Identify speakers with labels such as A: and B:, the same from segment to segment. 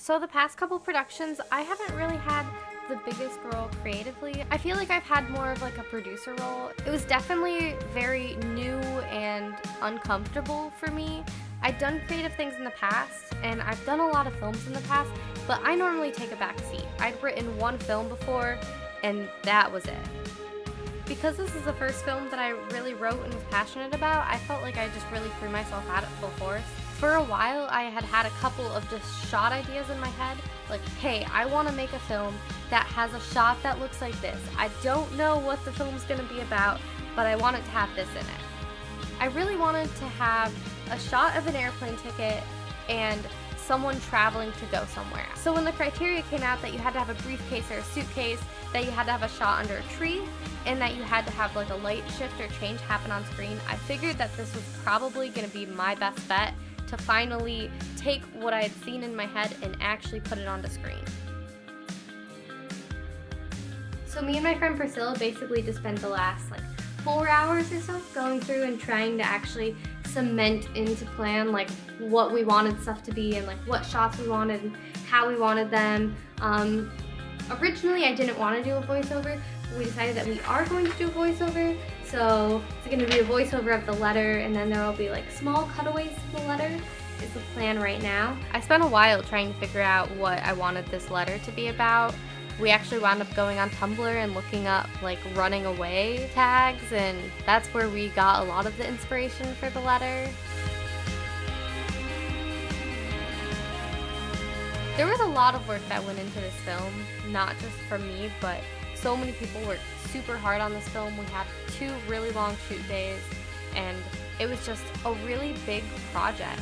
A: So the past couple productions, I haven't really had the biggest role creatively. I feel like I've had more of like a producer role. It was definitely very new and uncomfortable for me. I'd done creative things in the past, and I've done a lot of films in the past, but I normally take a back seat. I'd written one film before, and that was it. Because this is the first film that I really wrote and was passionate about, I felt like I just really threw myself at it full force. For a while, I had had a couple of just shot ideas in my head, like, hey, I want to make a film that has a shot that looks like this. I don't know what the film's going to be about, but I want it to have this in it. I really wanted to have a shot of an airplane ticket and someone traveling to go somewhere. So when the criteria came out that you had to have a briefcase or a suitcase, that you had to have a shot under a tree, and that you had to have like a light shift or change happen on screen, I figured that this was probably going to be my best bet to finally take what I had seen in my head and actually put it onto screen. So me and my friend Priscilla basically just spent the last like 4 hours or so going through and trying to actually cement into plan like what we wanted stuff to be and like what shots we wanted and how we wanted them. Originally I didn't want to do a voiceover, but we decided that we are going to do a voiceover. So it's going to be a voiceover of the letter, and then there will be like small cutaways to the letter is the plan right now. I spent a while trying to figure out what I wanted this letter to be about. We actually wound up going on Tumblr and looking up like running away tags, and that's where we got a lot of the inspiration for the letter. There was a lot of work that went into this film, not just from me, but so many people worked super hard on this film. We had 2 really long shoot days, and it was just a really big project.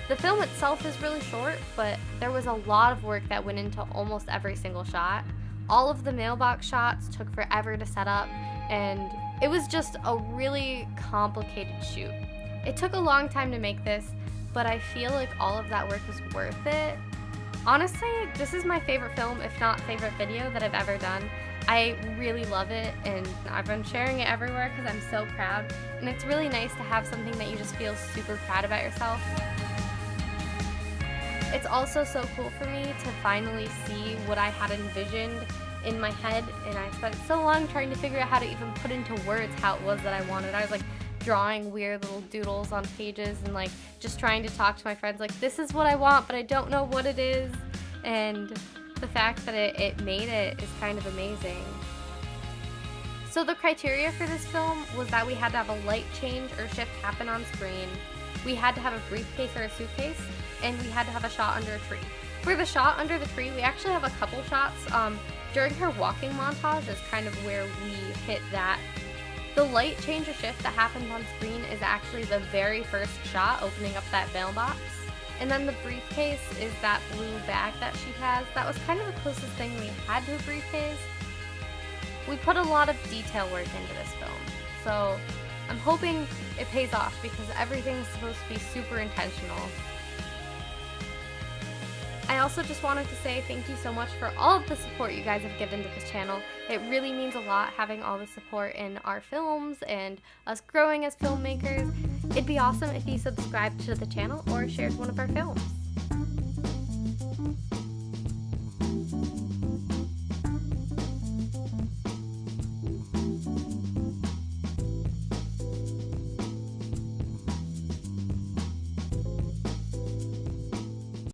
A: The film itself is really short, but there was a lot of work that went into almost every single shot. All of the mailbox shots took forever to set up, and it was just a really complicated shoot. It took a long time to make this, but I feel like all of that work was worth it. Honestly, this is my favorite film, if not favorite video that I've ever done. I really love it, and I've been sharing it everywhere because I'm so proud. And it's really nice to have something that you just feel super proud about yourself. It's also so cool for me to finally see what I had envisioned in my head, and I spent so long trying to figure out how to even put into words how it was that I wanted. I was like drawing weird little doodles on pages and like just trying to talk to my friends like, this is what I want, but I don't know what it is. And the fact that it made it is kind of amazing. So the criteria for this film was that we had to have a light change or shift happen on screen, we had to have a briefcase or a suitcase, and we had to have a shot under a tree. For the shot under the tree, we actually have a couple shots. During her walking montage is kind of where we hit that. The light change or shift that happens on screen is actually the very first shot, opening up that mailbox. And then the briefcase is that blue bag that she has. That was kind of the closest thing we had to a briefcase. We put a lot of detail work into this film, so I'm hoping it pays off because everything's supposed to be super intentional. I also just wanted to say thank you so much for all of the support you guys have given to this channel. It really means a lot having all the support in our films and us growing as filmmakers. It'd be awesome if you subscribed to the channel or shared one of our films.